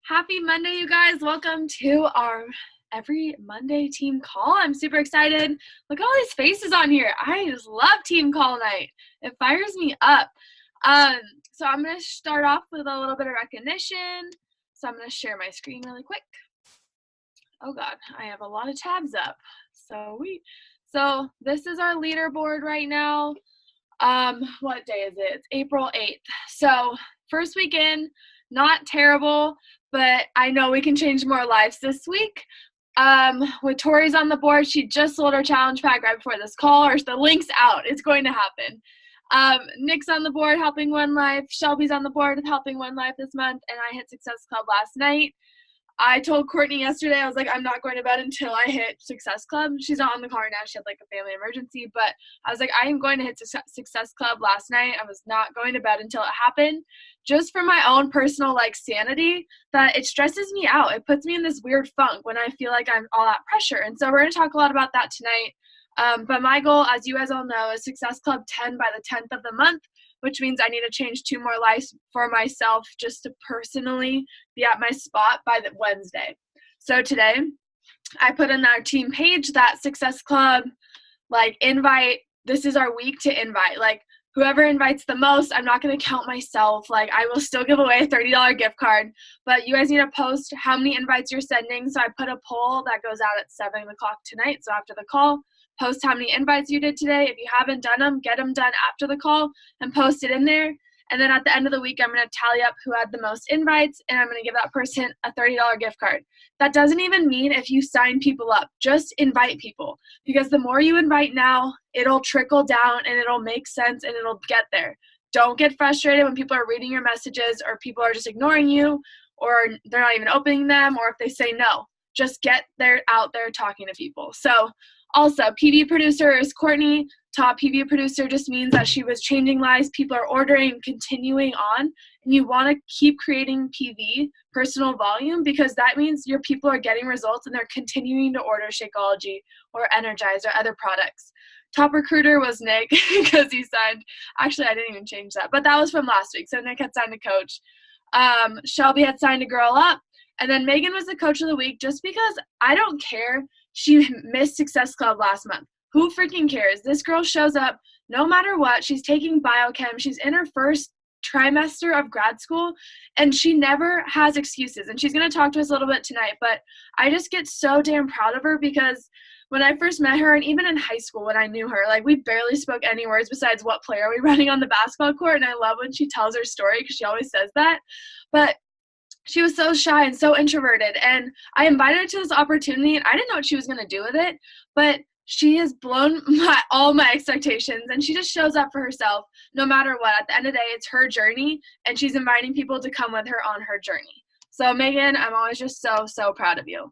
Happy Monday, you guys. Welcome to our every Monday team call. I'm super excited. Look at all these faces on here. I just love team call night. It fires me up. So I'm going to start off with a little bit of recognition. So I'm going to share my screen really quick. Oh God, I have a lot of tabs up. So this is our leaderboard right now. What day is it? It's April 8th. So first weekend, not terrible, but I know we can change more lives this week. With Tori's on the board, she just sold her challenge pack right before this call, or the link's out. It's going to happen. Nick's on the board helping One Life. Shelby's on the board with helping One Life this month, and I hit Success Club last night. I told Courtney yesterday, I was like, I'm not going to bed until I hit Success Club. She's not on the call right now. She had like a family emergency, but I was like, I am going to hit Success Club last night. I was not going to bed until it happened, just for my own personal like sanity, that it stresses me out. It puts me in this weird funk when I feel like I'm all that pressure. And so we're going to talk a lot about that tonight. But my goal, as you guys all know, is Success Club 10 by the 10th of the month, which means I need to change 2 more lives for myself just to personally be at my spot by the Wednesday. So today I put in our team page that Success Club, like, invite, this is our week to invite. Like, whoever invites the most, I'm not going to count myself. Like, I will still give away a $30 gift card, but you guys need to post how many invites you're sending. So I put a poll that goes out at 7 o'clock tonight. So after the call, post how many invites you did today. If you haven't done them, get them done after the call and post it in there. And then at the end of the week, I'm going to tally up who had the most invites, and I'm going to give that person a $30 gift card. That doesn't even mean if you sign people up. Just invite people, because the more you invite now, it'll trickle down and it'll make sense and it'll get there. Don't get frustrated when people are reading your messages or people are just ignoring you or they're not even opening them, or if they say no. Just get out there talking to people. So also, PV producer is Courtney. Top PV producer just means that she was changing lives. People are ordering, continuing on, and you want to keep creating PV, personal volume, because that means your people are getting results and they're continuing to order Shakeology or Energize or other products. Top recruiter was Nick because he signed. Actually, I didn't even change that, but that was from last week. So Nick had signed a coach. Shelby had signed a girl up. And then Megan was the coach of the week just because I don't care. She missed Success Club last month. Who freaking cares? This girl shows up no matter what. She's taking biochem. She's in her first trimester of grad school, and she never has excuses. And she's going to talk to us a little bit tonight, but I just get so damn proud of her because when I first met her, and even in high school when I knew her, like, we barely spoke any words besides what play are we running on the basketball court, and I love when she tells her story because she always says that. But she was so shy and so introverted, and I invited her to this opportunity, and I didn't know what she was going to do with it, but she has blown all my expectations, and she just shows up for herself no matter what. At the end of the day, it's her journey, and she's inviting people to come with her on her journey. So, Megan, I'm always just so, so proud of you.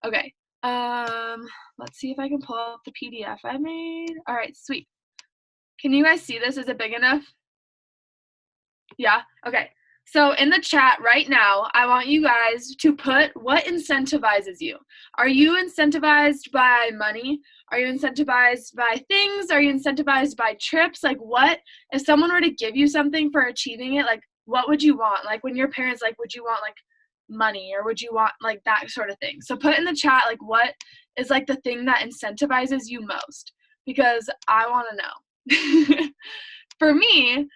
Okay, let's see if I can pull up the PDF I made. All right, sweet. Can you guys see this? Is it big enough? Yeah? Okay. So in the chat right now, I want you guys to put what incentivizes you. Are you incentivized by money? Are you incentivized by things? Are you incentivized by trips? Like, what, if someone were to give you something for achieving it, like, what would you want? Like, when your parents, like, would you want, like, money, or would you want, like, that sort of thing? So put in the chat, like, what is, like, the thing that incentivizes you most? Because I want to know. For me,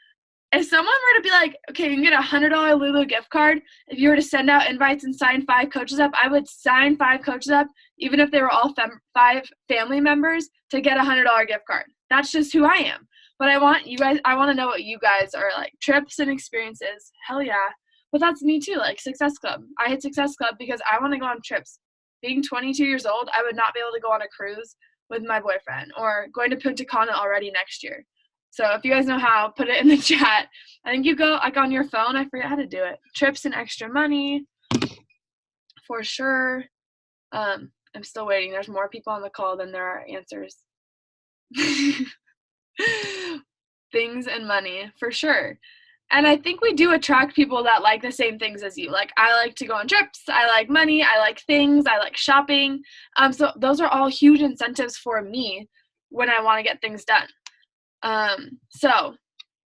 if someone were to be like, okay, you can get a $100 Lulu gift card, if you were to send out invites and sign 5 coaches up, I would sign 5 coaches up, even if they were all 5 family members, to get a $100 gift card. That's just who I am. But I want you guys, I want to know what you guys are like. Trips and experiences, hell yeah. But that's me too, like Success Club. I hit Success Club because I want to go on trips. Being 22 years old, I would not be able to go on a cruise with my boyfriend, or going to Punta Cana already next year. So if you guys know how, put it in the chat. I think you go, like, on your phone. I forget how to do it. Trips and extra money, for sure. I'm still waiting. There's more people on the call than there are answers. Things and money, for sure. And I think we do attract people that like the same things as you. Like, I like to go on trips. I like money. I like things. I like shopping. So those are all huge incentives for me when I want to get things done. So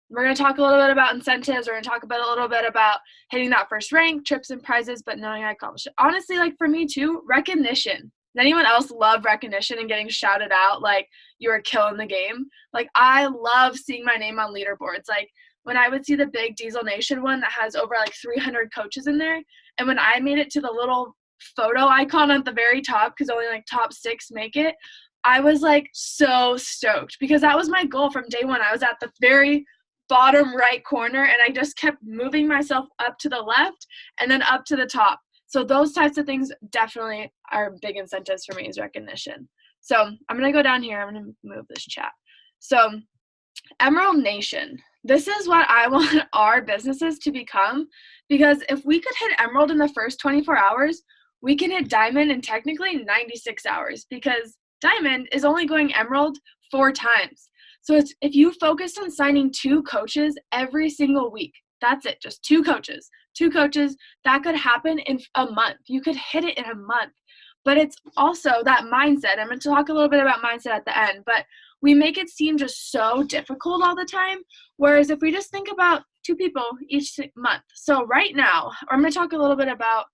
We're going to talk a little bit about incentives. We're going to talk about a little bit about hitting that first rank, trips and prizes, but knowing I accomplished it. Honestly, like for me too, recognition. Does anyone else love recognition and getting shouted out like you were killing the game? Like I love seeing my name on leaderboards. Like when I would see the big Diesel Nation one that has over like 300 coaches in there, and when I made it to the little photo icon at the very top, because only like top 6 make it, I was like so stoked because that was my goal from day one. I was at the very bottom right corner and I just kept moving myself up to the left and then up to the top. So those types of things definitely are big incentives for me, is recognition. So I'm going to go down here. I'm going to move this chat. So Emerald Nation. This is what I want our businesses to become, because if we could hit Emerald in the first 24 hours, we can hit Diamond in technically 96 hours, because Diamond is only going Emerald 4 times. So if you focus on signing 2 coaches every single week, that's it, just 2 coaches, that could happen in a month. You could hit it in a month. But it's also that mindset. I'm going to talk a little bit about mindset at the end, but we make it seem just so difficult all the time. Whereas if we just think about 2 people each month. So right now, I'm going to talk a little bit about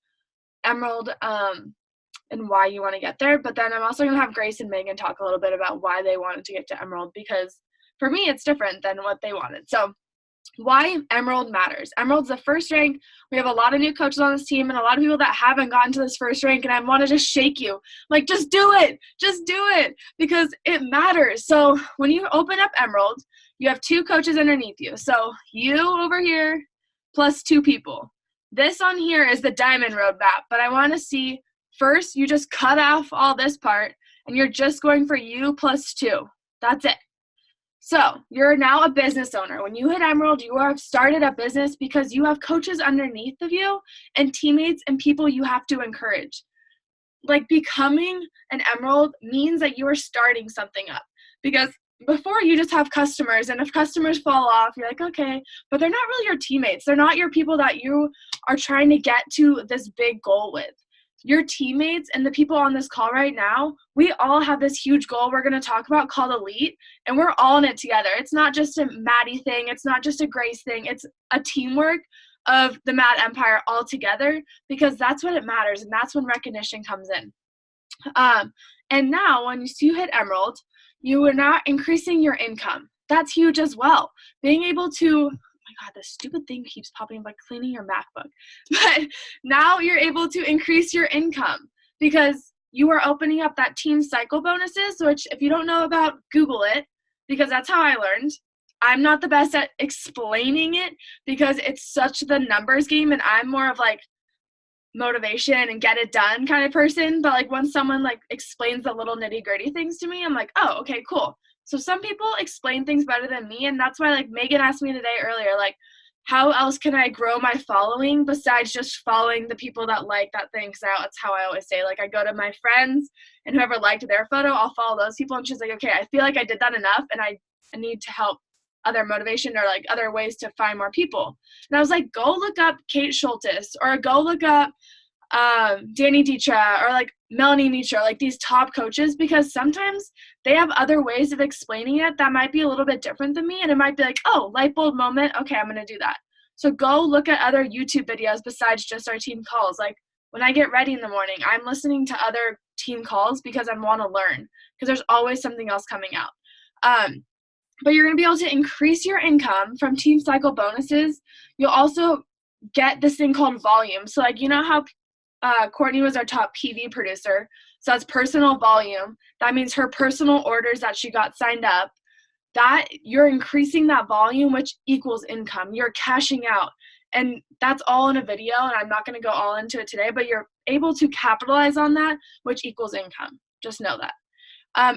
Emerald and why you want to get there. But then I'm also going to have Grace and Megan talk a little bit about why they wanted to get to Emerald, because for me, it's different than what they wanted. So why Emerald matters. Emerald's the first rank. We have a lot of new coaches on this team and a lot of people that haven't gotten to this first rank, and I want to just shake you. Like, just do it. Just do it, because it matters. So when you open up Emerald, you have 2 coaches underneath you. So you over here plus 2 people. This on here is the Diamond roadmap, but I want to see first you just cut off all this part and you're just going for you plus 2. That's it. So you're now a business owner. When you hit Emerald, you have started a business because you have coaches underneath of you and teammates and people you have to encourage. Like, becoming an Emerald means that you are starting something up, because before you just have customers, and if customers fall off, you're like, okay, but they're not really your teammates. They're not your people that you are trying to get to this big goal with. Your teammates and the people on this call right now, we all have this huge goal we're going to talk about called Elite, and we're all in it together. It's not just a Maddie thing. It's not just a Grace thing. It's a teamwork of the Mad Empire all together, because that's what it matters, and that's when recognition comes in. And now when you hit Emerald, you are now increasing your income. That's huge as well. Being able to, my God, this stupid thing keeps popping up, like cleaning your MacBook. But now you're able to increase your income because you are opening up that team cycle bonuses, which if you don't know about, Google it, because that's how I learned. I'm not the best at explaining it because it's such the numbers game, and I'm more of like motivation and get it done kind of person. But like when someone like explains the little nitty gritty things to me, I'm like, oh, okay, cool. So some people explain things better than me, and that's why like Megan asked me today earlier, like, how else can I grow my following besides just following the people that like that thing? Because that's how I always say, like, I go to my friends and whoever liked their photo, I'll follow those people. And she's like, okay, I feel like I did that enough, and I need to help other motivation or like other ways to find more people. And I was like, go look up Kate Schultes, or go look up Danny Dietra, or like Melanie Mitra, like these top coaches, because sometimes they have other ways of explaining it that might be a little bit different than me, and it might be like, oh, light bulb moment, okay, I'm going to do that. So go look at other YouTube videos besides just our team calls. Like when I get ready in the morning, I'm listening to other team calls because I want to learn, because there's always something else coming out. But you're going to be able to increase your income from team cycle bonuses. You'll also get this thing called volume. So like, you know how Courtney was our top PV producer. So that's personal volume. That means her personal orders that she got signed up, that you're increasing that volume, which equals income. You're cashing out. And that's all in a video, and I'm not going to go all into it today, but you're able to capitalize on that, which equals income. Just know that.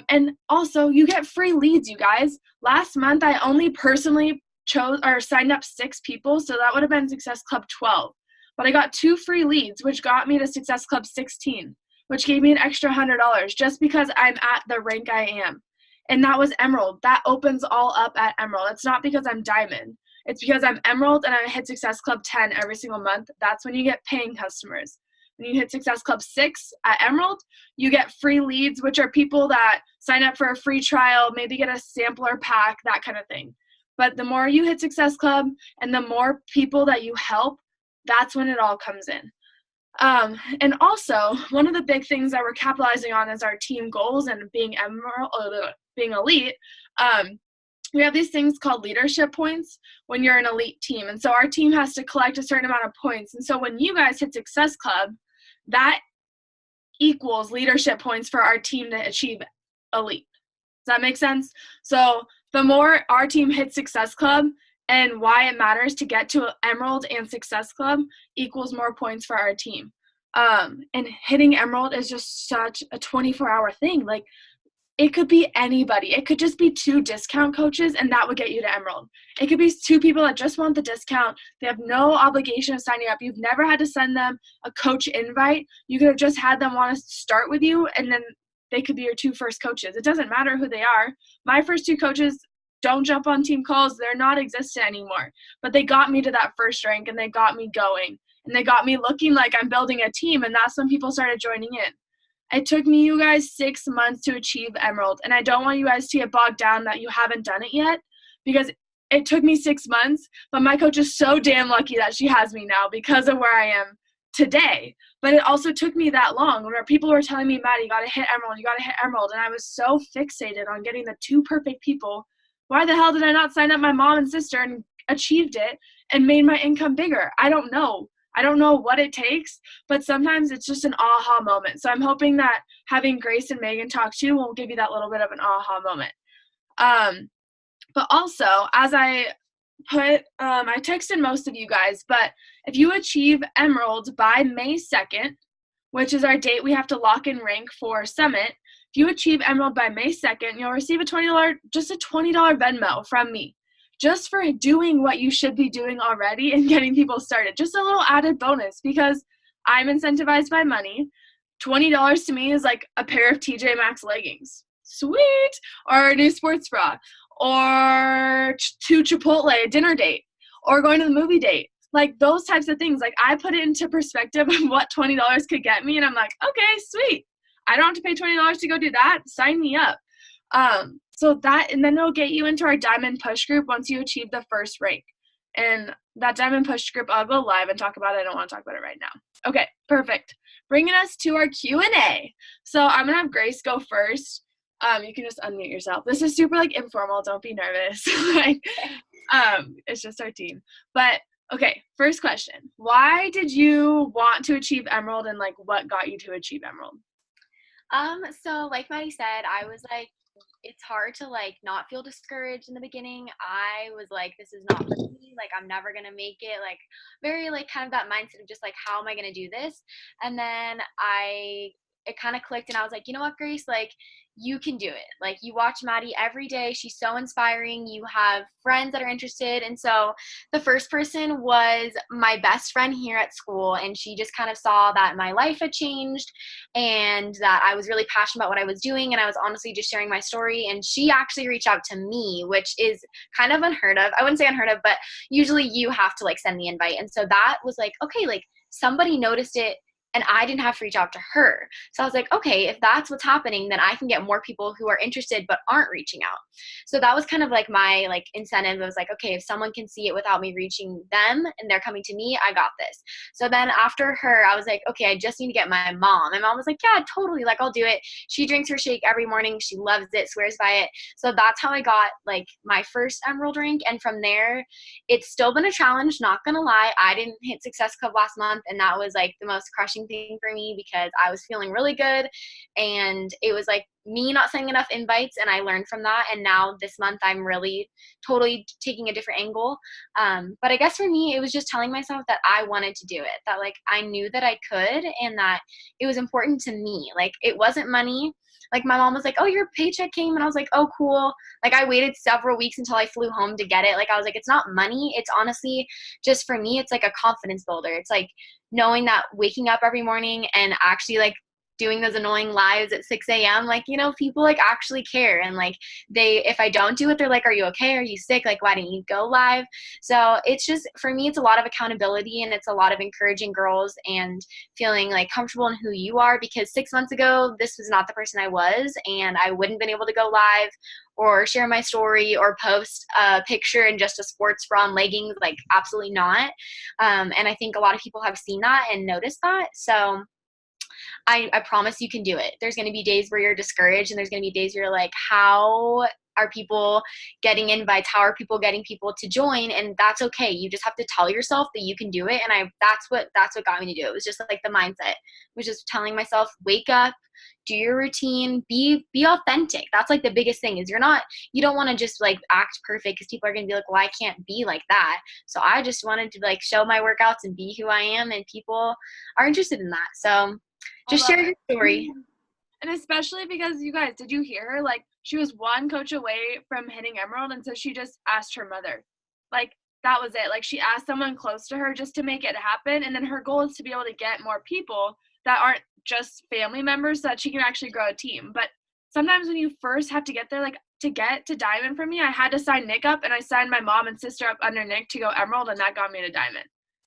And also, you get free leads, you guys. Last month, I only personally signed up 6 people, so that would have been Success Club 12. But I got 2 free leads, which got me to Success Club 16, which gave me an extra $100 just because I'm at the rank I am. And that was Emerald. That opens all up at Emerald. It's not because I'm Diamond. It's because I'm Emerald and I hit Success Club 10 every single month. That's when you get paying customers. When you hit Success Club 6 at Emerald, you get free leads, which are people that sign up for a free trial, maybe get a sampler pack, that kind of thing. But the more you hit Success Club and the more people that you help, that's when it all comes in. And also, one of the big things that we're capitalizing on is our team goals and being elite. We have these things called leadership points when you're an elite team. And so our team has to collect a certain amount of points. And so when you guys hit Success Club, that equals leadership points for our team to achieve elite. Does that make sense? So the more our team hits Success Club and why it matters to get to Emerald and Success Club equals more points for our team. And hitting Emerald is just such a 24-hour thing. Like, it could be anybody. It could just be 2 discount coaches, and that would get you to Emerald. It could be 2 people that just want the discount. They have no obligation of signing up. You've never had to send them a coach invite. You could have just had them want to start with you, and then they could be your 2 first coaches. It doesn't matter who they are. My first 2 coaches don't jump on team calls. They're not existent anymore. But they got me to that first rank, and they got me going. And they got me looking like I'm building a team, and that's when people started joining in. It took me, you guys, 6 months to achieve Emerald, and I don't want you guys to get bogged down that you haven't done it yet, because it took me 6 months, but my coach is so damn lucky that she has me now because of where I am today. But it also took me that long where people were telling me, Maddie, you got to hit Emerald, you got to hit Emerald, and I was so fixated on getting the 2 perfect people. Why the hell did I not sign up my mom and sister and achieved it and made my income bigger? I don't know. I don't know what it takes, but sometimes it's just an aha moment. So I'm hoping that having Grace and Megan talk to you will give you that little bit of an aha moment. But also, as I I texted most of you guys, but if you achieve Emerald by May 2nd, which is our date we have to lock in rank for Summit, if you achieve Emerald by May 2nd, you'll receive a $20 Venmo from me, just for doing what you should be doing already and getting people started. Just a little added bonus, because I'm incentivized by money. $20 to me is like a pair of TJ Maxx leggings. Sweet. Or a new sports bra. Or 2 Chipotle dinner date. Or going to the movie date. Like, those types of things. Like, I put it into perspective of what $20 could get me, and I'm like, okay, sweet. I don't have to pay $20 to go do that. Sign me up. So that, and then it'll get you into our Diamond Push group once you achieve the first rank. And that Diamond Push group, I'll go live and talk about it. I don't want to talk about it right now. Okay, perfect. Bringing us to our Q&A. So I'm going to have Grace go first. You can just unmute yourself. This is super, like, informal. Don't be nervous. It's just our team. But, okay, first question. Why did you want to achieve Emerald, and, like, what got you to achieve Emerald? So like Maddie said, I was like, it's hard to like not feel discouraged in the beginning. I was like, this is not for me. Like, I'm never going to make it. Like, very like kind of that mindset of just like, how am I going to do this? And then it kind of clicked, and I was like, you know what, Grace, like, you can do it. Like, you watch Maddie every day. She's so inspiring. You have friends that are interested. And so the first person was my best friend here at school. And she just kind of saw that my life had changed and that I was really passionate about what I was doing. And I was honestly just sharing my story. And she actually reached out to me, which is kind of unheard of. I wouldn't say unheard of, but usually you have to like send the invite. And so that was like, okay, like somebody noticed it, and I didn't have to reach out to her. So I was like, okay, if that's what's happening, then I can get more people who are interested but aren't reaching out. So that was kind of like my like incentive. It was like, okay, if someone can see it without me reaching them and they're coming to me, I got this. So then after her, I was like, okay, I just need to get my mom. My mom was like, yeah, totally. Like, I'll do it. She drinks her shake every morning. She loves it, swears by it. So that's how I got like my first Emerald rank. And from there, it's still been a challenge, not gonna lie. I didn't hit Success Club last month, and that was like the most crushing thing for me because I was feeling really good, and it was like me not sending enough invites, and I learned from that. And now this month I'm really totally taking a different angle. But I guess for me, it was just telling myself that I wanted to do it, that like I knew that I could, and that it was important to me. Like, it wasn't money. Like, my mom was like, oh, your paycheck came. And I was like, oh, cool. Like, I waited several weeks until I flew home to get it. Like, I was like, it's not money. It's honestly just, for me, it's like a confidence builder. It's like knowing that waking up every morning and actually like doing those annoying lives at 6 a.m., like, you know, people like actually care. And like if I don't do it, they're like, are you okay? Are you sick? Like, why didn't you go live? So it's just, for me, it's a lot of accountability, and it's a lot of encouraging girls and feeling like comfortable in who you are, because 6 months ago, this was not the person I was, and I wouldn't been able to go live or share my story or post a picture in just a sports bra and leggings, like absolutely not. And I think a lot of people have seen that and noticed that. So I promise you can do it. There's going to be days where you're discouraged, and there's going to be days where you're like, how are people getting invites? How are people getting people to join? And that's okay. You just have to tell yourself that you can do it. And that's what got me to do it. It was just like the mindset. It was just telling myself, wake up, do your routine, be authentic. That's like the biggest thing, is you don't want to just like act perfect, because people are going to be like, well, I can't be like that. So I just wanted to like show my workouts and be who I am, and people are interested in that. So just share your story. And especially because, you guys, did you hear her? Like, she was one coach away from hitting Emerald, and so she just asked her mother. Like, that was it. Like, she asked someone close to her just to make it happen, and then her goal is to be able to get more people that aren't just family members, so that she can actually grow a team. But sometimes when you first have to get there, like, to get to Diamond for me, I had to sign Nick up, and I signed my mom and sister up under Nick to go Emerald, and that got me to Diamond.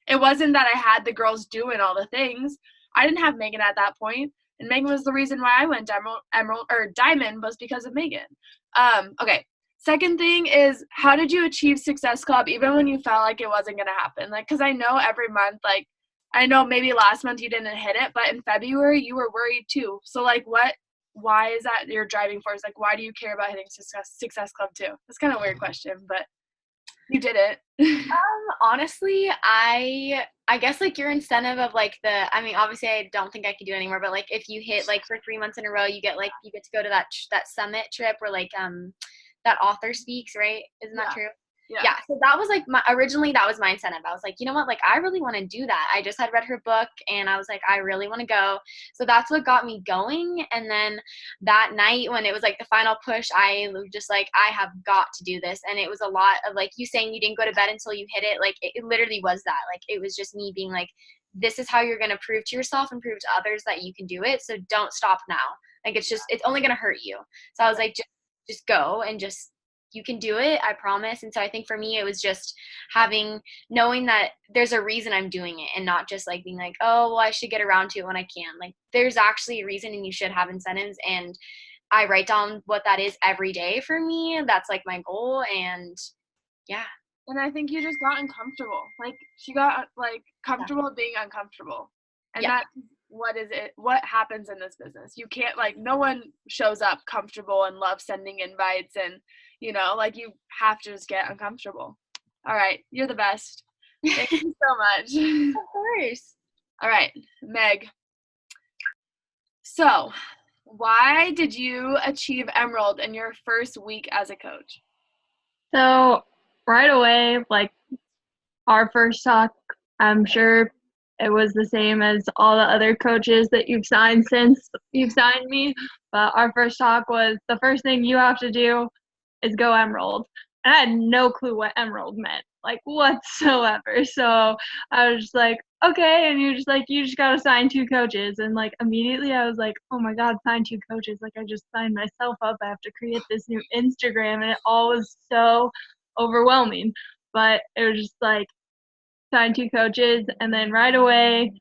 It wasn't that I had the girls doing all the things. I didn't have Megan at that point, and Megan was the reason why I went Emerald or Diamond, was because of Megan. Okay. Second thing is, how did you achieve Success Club even when you felt like it wasn't going to happen? Like, because I know every month, like, I know maybe last month you didn't hit it, but in February you were worried too. So like, why is that your driving force? Like, why do you care about hitting Success Club too? That's kind of a weird question, but you did it. Honestly, I guess like your incentive of like I mean, obviously I don't think I could do it anymore, but like if you hit like for 3 months in a row, you get to go to that summit trip where like that author speaks, right? Isn't that true? Yeah. So that was like originally that was my incentive. I was like, you know what? Like, I really want to do that. I just had read her book, and I was like, I really want to go. So that's what got me going. And then that night when it was like the final push, I was just like, I have got to do this. And it was a lot of like you saying you didn't go to bed until you hit it. Like, it literally was that. Like, it was just me being like, this is how you're going to prove to yourself and prove to others that you can do it. So don't stop now. Like, it's only going to hurt you. So I was like, just go and just, you can do it, I promise. And so I think for me, it was just knowing that there's a reason I'm doing it, and not just like being like, oh, well, I should get around to it when I can. Like, there's actually a reason, and you should have incentives. And I write down what that is every day for me. That's like my goal. And yeah. And I think you just got uncomfortable. Like, she got like comfortable being uncomfortable. And that's what happens in this business. You can't, like, no one shows up comfortable and loves sending invites, and you know, like, you have to just get uncomfortable. All right, you're the best. Thank you so much. Of course. All right, Meg. So, why did you achieve Emerald in your first week as a coach? So, right away, like, our first talk, I'm sure it was the same as all the other coaches that you've signed since you've signed me. But our first talk was, the first thing you have to do is go Emerald. And I had no clue what Emerald meant, like, whatsoever. So I was just like, okay. And you're just like, you just got to sign 2 coaches. And like, immediately I was like, oh my God, sign 2 coaches. Like, I just signed myself up. I have to create this new Instagram. And it all was so overwhelming. But it was just like, sign 2 coaches. And then right away,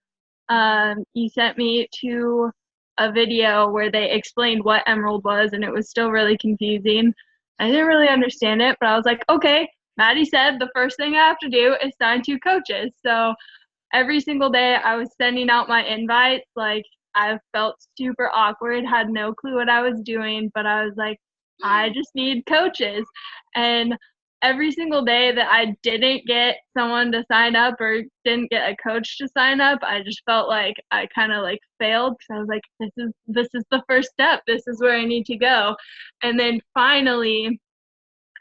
you sent me to a video where they explained what Emerald was, and it was still really confusing. I didn't really understand it, but I was like, okay, Maddie said the first thing I have to do is sign 2 coaches. So every single day I was sending out my invites. Like, I felt super awkward, had no clue what I was doing, but I was like, I just need coaches. And every single day that I didn't get someone to sign up or didn't get a coach to sign up, I just felt like I kind of like failed, because I was like, this is the first step. This is where I need to go. And then finally,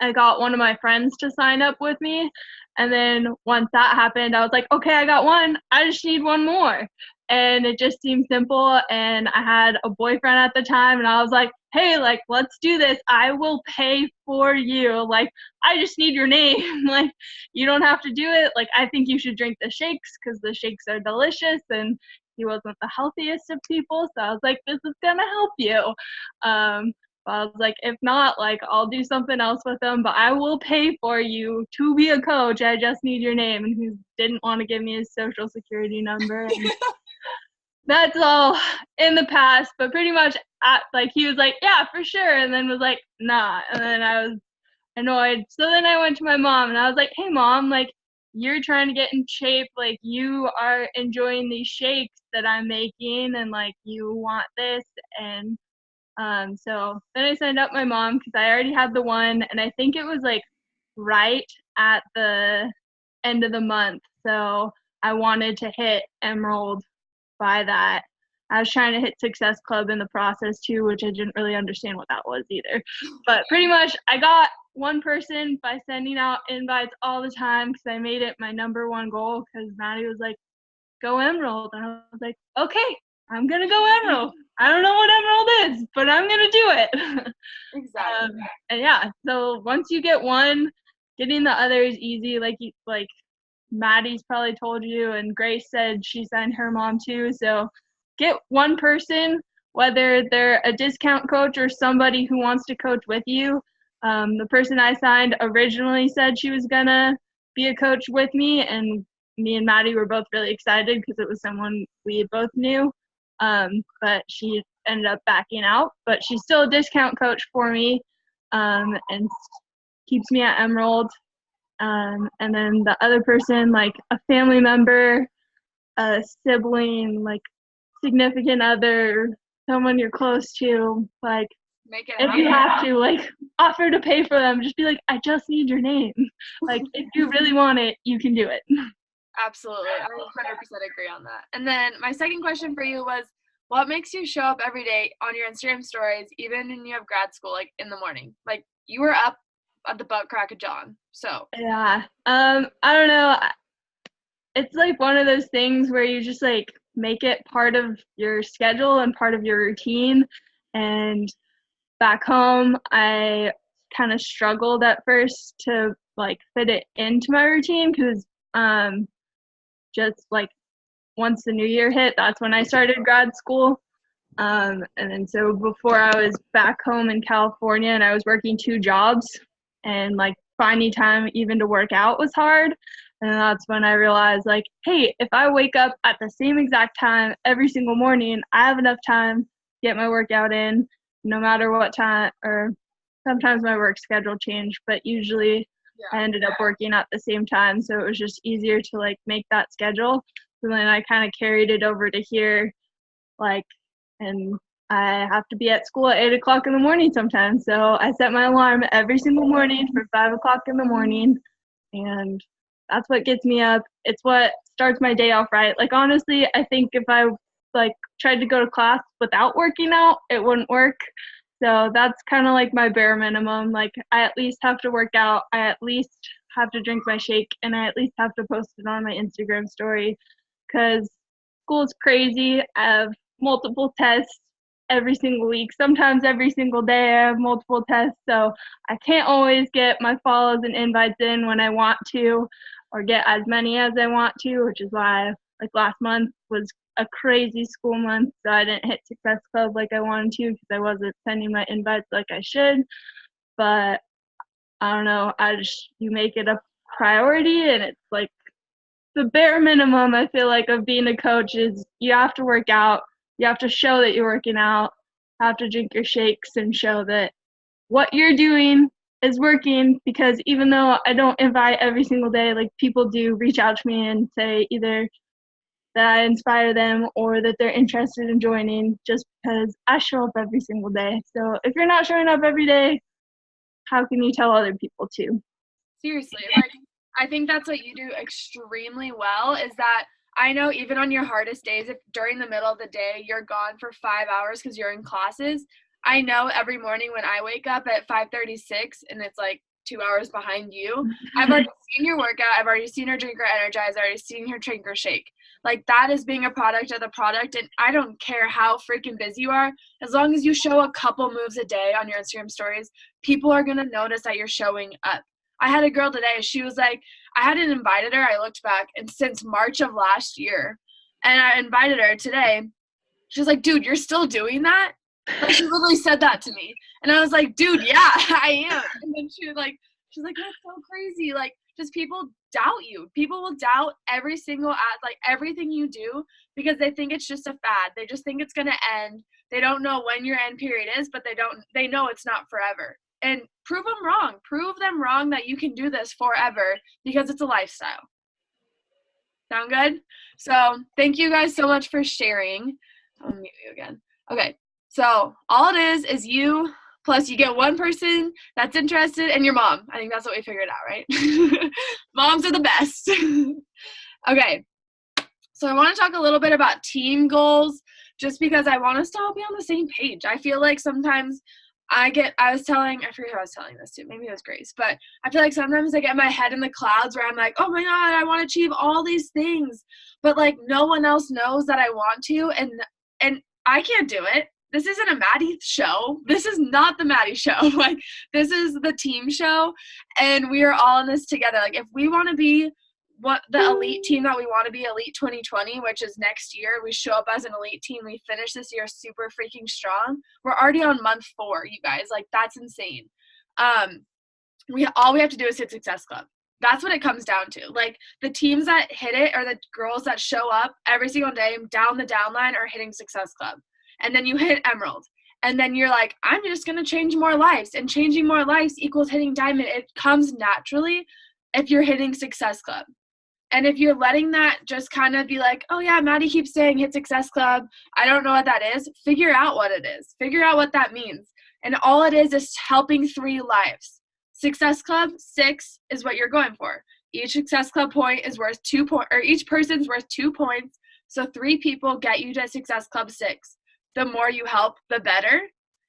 I got one of my friends to sign up with me. And then once that happened, I was like, okay, I got one. I just need one more. And it just seemed simple. And I had a boyfriend at the time, and I was like, hey, like, let's do this. I will pay for you. Like, I just need your name. Like, you don't have to do it. Like, I think you should drink the shakes, because the shakes are delicious. And he wasn't the healthiest of people. So I was like, this is going to help you. But I was like, if not, like, I'll do something else with him, but I will pay for you to be a coach. I just need your name. And he didn't want to give me his social security number. And that's all in the past, but pretty much he was like, yeah, for sure. And then was like, nah. And then I was annoyed. So then I went to my mom and I was like, hey mom, like, you're trying to get in shape. Like, you are enjoying these shakes that I'm making and like, you want this. And so then I signed up my mom because I already had the one, and I think it was like right at the end of the month. So I wanted to hit Emerald by that. I was trying to hit Success Club in the process too, which I didn't really understand what that was either. But pretty much I got one person by sending out invites all the time because I made it my number one goal because Maddie was like, go Emerald. And I was like, okay, I'm going to go Emerald. I don't know what Emerald is, but I'm going to do it. Exactly. And yeah, so once you get one, getting the other is easy. Like Maddie's probably told you, and Grace said she signed her mom too. So get one person, whether they're a discount coach or somebody who wants to coach with you. The person I signed originally said she was going to be a coach with me, and me and Maddie were both really excited because it was someone we both knew. But she ended up backing out, but she's still a discount coach for me, and keeps me at Emerald. And then the other person, like a family member, a sibling, like significant other, someone you're close to, like, Make it if happen. you have to, like, offer to pay for them, just be like, I just need your name. Like, if you really want it, you can do it. Absolutely. I 100% agree on that. And then my second question for you was, what makes you show up every day on your Instagram stories, even when you have grad school, like in the morning? Like, you were up at the butt crack of dawn. So Yeah. I don't know. It's like one of those things where you just like make it part of your schedule and part of your routine. And back home, I kind of struggled at first to like fit it into my routine because just like once the new year hit, that's when I started grad school. And then so before I was back home in California and I was working 2 jobs, and like finding time even to work out was hard. And that's when I realized, like, hey, if I wake up at the same exact time every single morning, I have enough time to get my workout in no matter what time, or sometimes my work schedule changed, but usually I ended up working at the same time. So it was just easier to like make that schedule. So then I kind of carried it over to here, like, and I have to be at school at 8 o'clock in the morning sometimes. So I set my alarm every single morning for 5 o'clock in the morning, and that's what gets me up. It's what starts my day off right. Like, honestly, I think if I like tried to go to class without working out, it wouldn't work. So that's kind of like my bare minimum. Like, I at least have to work out. I at least have to drink my shake, and I at least have to post it on my Instagram story because school is crazy. I have multiple tests every single week. Sometimes every single day I have multiple tests. So I can't always get my follows and invites in when I want to, or get as many as I want to, which is why like last month was a crazy school month. So I didn't hit Success Club like I wanted to because I wasn't sending my invites like I should. But I don't know, you make it a priority, and it's like the bare minimum, I feel like, of being a coach is you have to work out. You have to show that you're working out, have to drink your shakes and show that what you're doing is working, because even though I don't invite every single day, like people do reach out to me and say either that I inspire them or that they're interested in joining just because I show up every single day. So if you're not showing up every day, how can you tell other people to? seriously, like, I think that's what you do extremely well, is that I know even on your hardest days, if during the middle of the day you're gone for 5 hours because you're in classes, I know every morning when I wake up at 5:36 and it's like 2 hours behind you, I've already seen your workout, I've already seen her drink her Energize, I've already seen her drink her shake. Like, that is being a product of the product, and I don't care how freaking busy you are, as long as you show a couple moves a day on your Instagram stories, people are going to notice that you're showing up. I had a girl today, she was like, I hadn't invited her, I looked back, and since March of last year. And I invited her today. She's like, dude, you're still doing that? Like, she literally said that to me. And I was like, dude, yeah, I am. And then she's like, that's so crazy. Like, just people doubt you. People will doubt every single like everything you do because they think it's just a fad. They just think it's going to end. They don't know when your end period is, but they know it's not forever. And prove them wrong. Prove them wrong that you can do this forever because it's a lifestyle. Sound good? So thank you guys so much for sharing. I'll mute you again. Okay. So all it is you, plus you get one person that's interested, and your mom. I think that's what we figured out, right? Moms are the best. Okay. So I want to talk a little bit about team goals just because I want us to all be on the same page. I feel like sometimes I forget who I was telling this to. Maybe it was Grace. But I feel like sometimes I get my head in the clouds where I'm like, oh my God, I want to achieve all these things. But like no one else knows that I want to. And I can't do it. This isn't a Maddie show. This is not the Maddie show. Like, this is the team show, and we are all in this together. Like, if we want to be what the elite team that we want to be, Elite 2020, which is next year, we show up as an elite team. We finish this year super freaking strong. We're already on month 4, you guys. Like, that's insane. All we have to do is hit Success Club. That's what it comes down to. Like, the teams that hit it are the girls that show up every single day down the downline are hitting Success Club. And then you hit Emerald. And then you're like, I'm just going to change more lives. And changing more lives equals hitting Diamond. It comes naturally if you're hitting Success Club. And if you're letting that just kind of be like, oh, yeah, Maddie keeps saying hit Success Club. I don't know what that is. Figure out what it is. Figure out what that means. And all it is helping 3 lives. Success Club 6 is what you're going for. Each Success Club point is worth 2 points, or each person's worth 2 points. So 3 people get you to Success Club 6. The more you help, the better.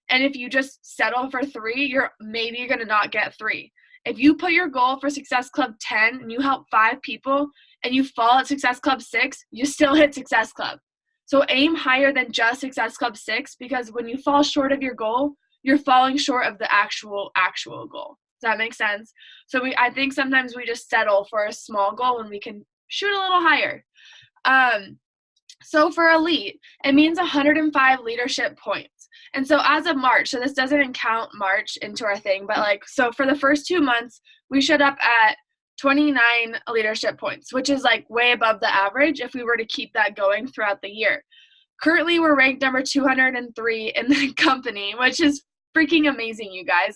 And if you just settle for 3, you're going to not get 3. If you put your goal for Success Club 10 and you help 5 people and you fall at Success Club 6, you still hit Success Club. So aim higher than just Success Club 6, because when you fall short of your goal, you're falling short of the actual goal. Does that make sense? So I think sometimes we just settle for a small goal when we can shoot a little higher. So for elite, it means 105 leadership points. And so as of March, so this doesn't count March into our thing, but so for the first 2 months, we showed up at 29 leadership points, which is way above the average if we were to keep that going throughout the year. Currently, we're ranked number 203 in the company, which is freaking amazing, you guys.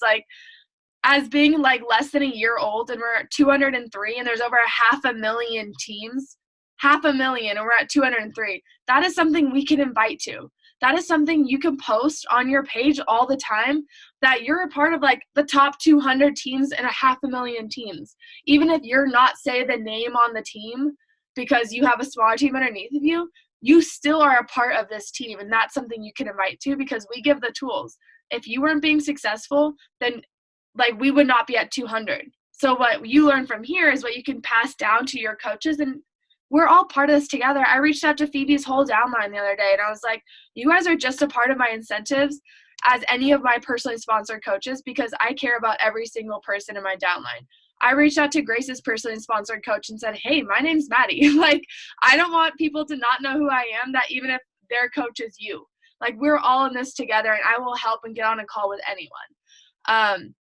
As being less than a year old, and we're at 203, and there's over 500,000 teams, 500,000, and we're at 203. That is something we can invite to. That is something you can post on your page all the time, that you're a part of the top 200 teams and 500,000 teams. Even if you're not, say, the name on the team because you have a smaller team underneath of you, you still are a part of this team, and that's something you can invite to because we give the tools. If you weren't being successful, then we would not be at 200. So what you learn from here is what you can pass down to your coaches, and we're all part of this together. I reached out to Phoebe's whole downline the other day, and I was like, you guys are just a part of my incentives as any of my personally sponsored coaches, because I care about every single person in my downline. I reached out to Grace's personally sponsored coach and said, hey, my name's Maddie. I don't want people to not know who I am, that even if their coach is you. We're all in this together, and I will help and get on a call with anyone.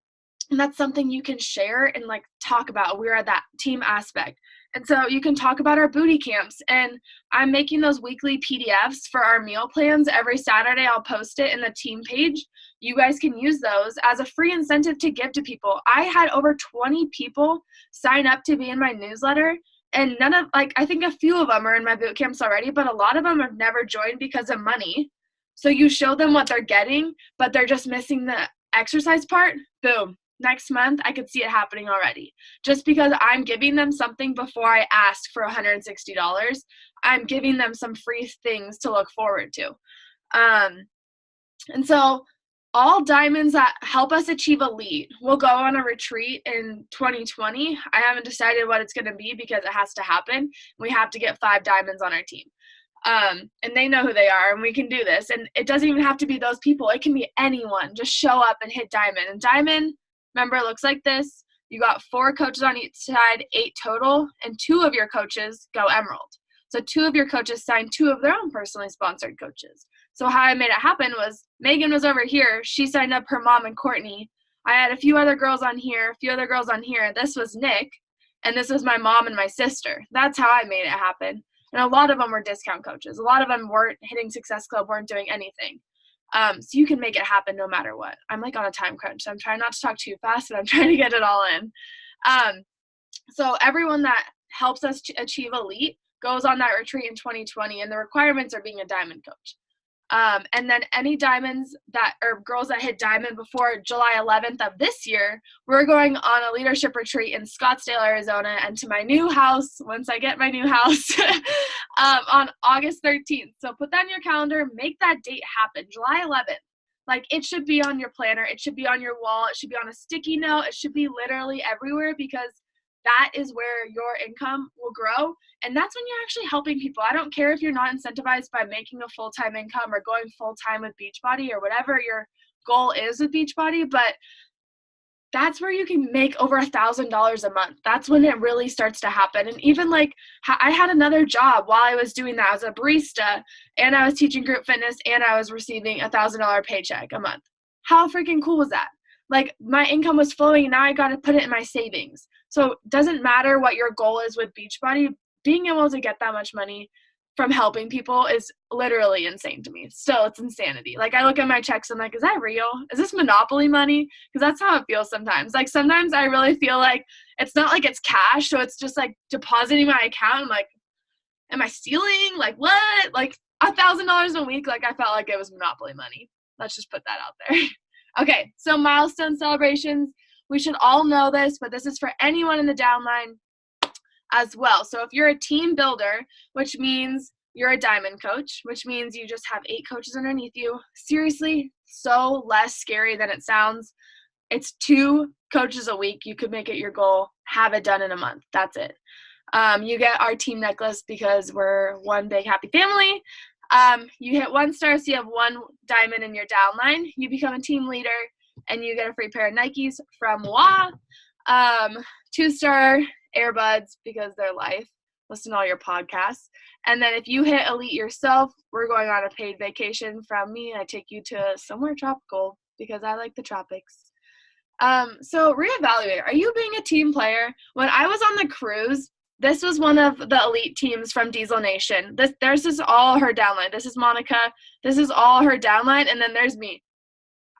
And that's something you can share and talk about. We're at that team aspect. And so you can talk about our booty camps. And I'm making those weekly PDFs for our meal plans. Every Saturday I'll post it in the team page. You guys can use those as a free incentive to give to people. I had over 20 people sign up to be in my newsletter. And none of, I think a few of them are in my boot camps already, but a lot of them have never joined because of money. So you show them what they're getting, but they're just missing the exercise part. Boom. Next month, I could see it happening already. Just because I'm giving them something before I ask for $160, I'm giving them some free things to look forward to. And so all diamonds that help us achieve elite will go on a retreat in 2020. I haven't decided what it's going to be because it has to happen. We have to get 5 diamonds on our team. And they know who they are, and we can do this. And it doesn't even have to be those people. It can be anyone. Just show up and hit diamond. And diamond, remember, it looks like this. You got 4 coaches on each side, 8 total, and 2 of your coaches go emerald. So 2 of your coaches signed 2 of their own personally sponsored coaches. So how I made it happen was Megan was over here. She signed up her mom and Courtney. I had a few other girls on here, a few other girls on here. This was Nick, and this was my mom and my sister. That's how I made it happen. And a lot of them were discount coaches. A lot of them weren't hitting Success Club, weren't doing anything. So you can make it happen no matter what. I'm like on a time crunch, so I'm trying not to talk too fast, but I'm trying to get it all in. So everyone that helps us achieve elite goes on that retreat in 2020, and the requirements are being a diamond coach. And then any diamonds that, or girls that hit diamond before July 11th of this year, we're going on a leadership retreat in Scottsdale, Arizona, and to my new house, once I get my new house, on August 13th. So put that in your calendar, make that date happen, July 11th. Like, it should be on your planner, it should be on your wall, it should be on a sticky note, it should be literally everywhere, because that is where your income will grow. And that's when you're actually helping people. I don't care if you're not incentivized by making a full-time income or going full-time with Beachbody or whatever your goal is with Beachbody, but that's where you can make over $1,000 a month. That's when it really starts to happen. And even like, I had another job while I was doing that. I was a barista, and I was teaching group fitness, and I was receiving $1,000 paycheck a month. How freaking cool was that? Like, my income was flowing, and now I got to put it in my savings. So it doesn't matter what your goal is with Beachbody, being able to get that much money from helping people is literally insane to me. Still, it's insanity. Like, I look at my checks, I'm like, is that real? Is this Monopoly money? Because that's how it feels sometimes. Like, sometimes I really feel like it's not like it's cash, so it's just like depositing my account. I'm like, am I stealing? Like, what? Like, $1,000 a week? Like, I felt like it was Monopoly money. Let's just put that out there. Okay, so milestone celebrations. We should all know this, but this is for anyone in the downline as well. So if you're a team builder, which means you're a diamond coach, which means you just have 8 coaches underneath you. Seriously, so less scary than it sounds. It's 2 coaches a week. You could make it your goal. Have it done in a month. That's it. You get our team necklace because we're one big happy family. You hit 1 star, so you have 1 diamond in your downline. You become a team leader, and you get a free pair of Nikes from WA. 2-star earbuds because they're life. Listen to all your podcasts. And then if you hit elite yourself, we're going on a paid vacation from me. I take you to somewhere tropical because I like the tropics. So reevaluate. Are you being a team player? When I was on the cruise, this was one of the elite teams from Diesel Nation. There's just all her downline. This is Monica. This is all her downline, and then there's me.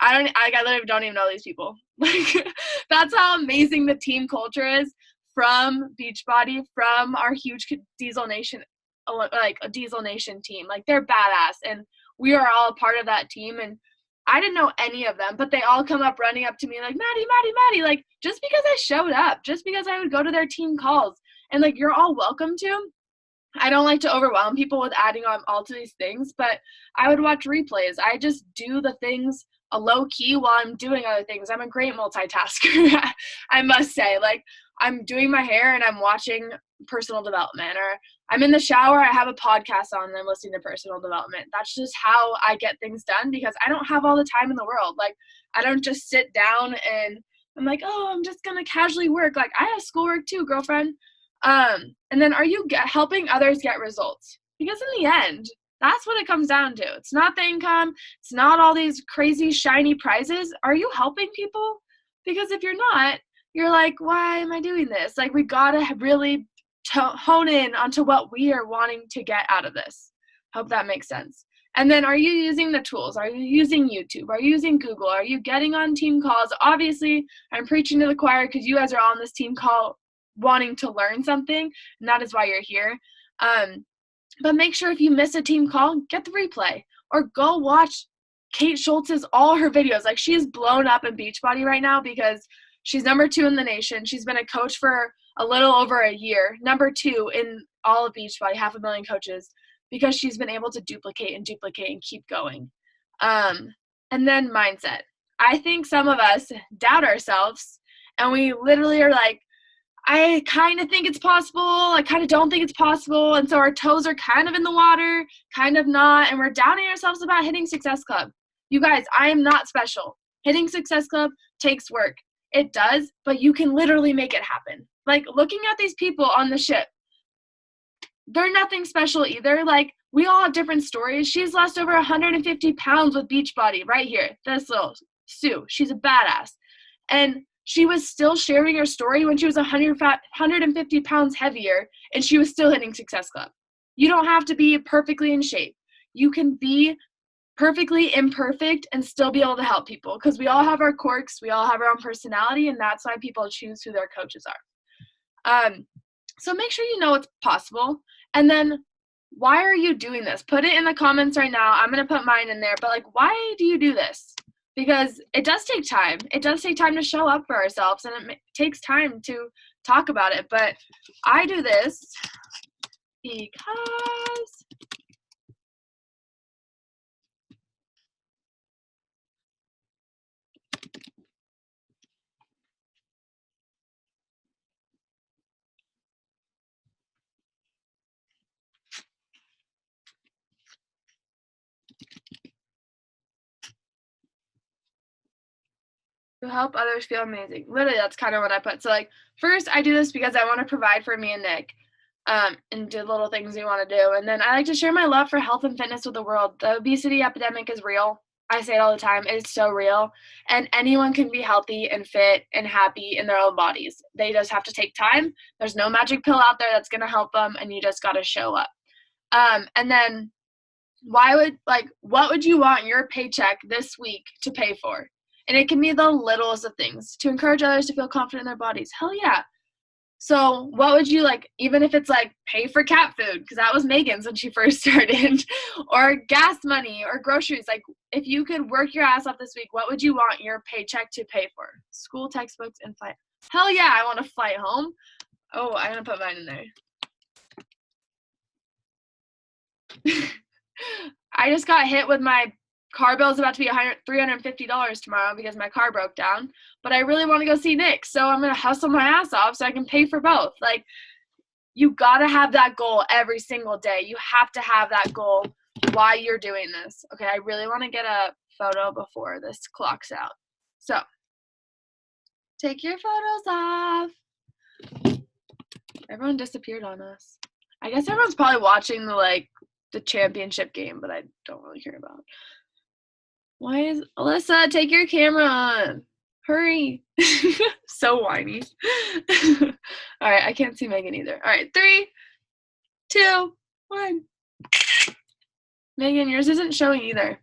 I literally don't even know these people. Like, that's how amazing the team culture is from Beachbody, from our huge Diesel Nation, like a Diesel Nation team. Like, they're badass, and we are all a part of that team. And I didn't know any of them, but they all come up running up to me like, Maddie, like, just because I showed up, just because I would go to their team calls. And, like, you're all welcome to. I don't like to overwhelm people with adding on all to these things, but I would watch replays. I just do the things a low key while I'm doing other things. I'm a great multitasker, I must say. Like, I'm doing my hair and I'm watching personal development, or I'm in the shower, I have a podcast on and I'm listening to personal development. That's just how I get things done, because I don't have all the time in the world. Like, I don't just sit down and I'm like, oh, I'm just going to casually work. Like, I have schoolwork too, girlfriend. And then are you helping others get results? Because in the end, that's what it comes down to. It's not the income. It's not all these crazy shiny prizes. Are you helping people? Because if you're not, you're like, why am I doing this? Like, we got to really hone in onto what we are wanting to get out of this. Hope that makes sense. And then, are you using the tools? Are you using YouTube? Are you using Google? Are you getting on team calls? Obviously, I'm preaching to the choir because you guys are all on this team call wanting to learn something, and that is why you're here. But make sure if you miss a team call, get the replay, or go watch Kate Schultz's all her videos. Like, she is blown up in Beachbody right now because she's number 2 in the nation. She's been a coach for a little over a year, number 2 in all of Beachbody, 500,000 coaches, because she's been able to duplicate and keep going. And then mindset. I think some of us doubt ourselves, and we literally are like, I kind of think it's possible, I kind of don't think it's possible, and so our toes are kind of in the water, kind of not, and we're doubting ourselves about hitting Success Club. You guys, I am not special. Hitting Success Club takes work. It does, but you can literally make it happen. Like, looking at these people on the ship, they're nothing special either. Like, we all have different stories. She's lost over 150 pounds with Beachbody right here. This little Sue, she's a badass. And she was still sharing her story when she was 150 pounds heavier, and she was still hitting Success Club. You don't have to be perfectly in shape. You can be perfectly imperfect and still be able to help people, because we all have our quirks, we all have our own personality, and that's why people choose who their coaches are. So make sure you know it's possible. And then, why are you doing this? Put it in the comments right now. I'm going to put mine in there. But, like, why do you do this? Because it does take time. It does take time to show up for ourselves, and it takes time to talk about it. But I do this because to help others feel amazing. Literally, that's kind of what I put. So, like, first, I do this because I want to provide for me and Nick, and do little things we want to do. And then I like to share my love for health and fitness with the world. The obesity epidemic is real. I say it all the time. It's so real. And anyone can be healthy and fit and happy in their own bodies. They just have to take time. There's no magic pill out there that's going to help them, and you just got to show up. And then, what would you want your paycheck this week to pay for? And it can be the littlest of things. To encourage others to feel confident in their bodies. Hell yeah. So what would you like, even if it's like pay for cat food, because that was Megan's when she first started, or gas money or groceries. Like, if you could work your ass off this week, what would you want your paycheck to pay for? School, textbooks, and flight. Hell yeah, I want a flight home. Oh, I'm going to put mine in there. I just got hit with my car bill is about to be $350 tomorrow because my car broke down, but I really want to go see Nick, so I'm going to hustle my ass off so I can pay for both. Like, you got to have that goal every single day. You have to have that goal while you're doing this. Okay, I really want to get a photo before this clocks out. So, take your photos off. Everyone disappeared on us. I guess everyone's probably watching the championship game, but I don't really care about. Why is Alyssa, take your camera on. Hurry. So whiny. All right, I can't see Megan either. All right, 3, 2, 1. Megan, yours isn't showing either.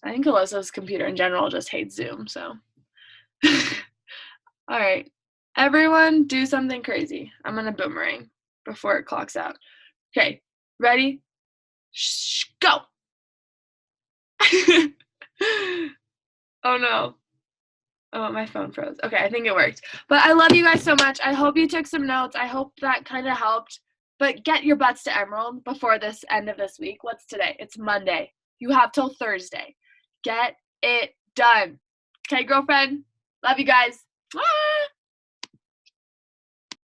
I think Alyssa's computer in general just hates Zoom, so. All right, everyone do something crazy. I'm going to boomerang before it clocks out. Okay, ready? Go. Oh no. Oh, my phone froze. Okay, I think it worked. But I love you guys so much. I hope you took some notes. I hope that kind of helped. But get your butts to Emerald before this end of this week. What's today? It's Monday. You have till Thursday. Get it done. Okay, girlfriend? Love you guys. Bye.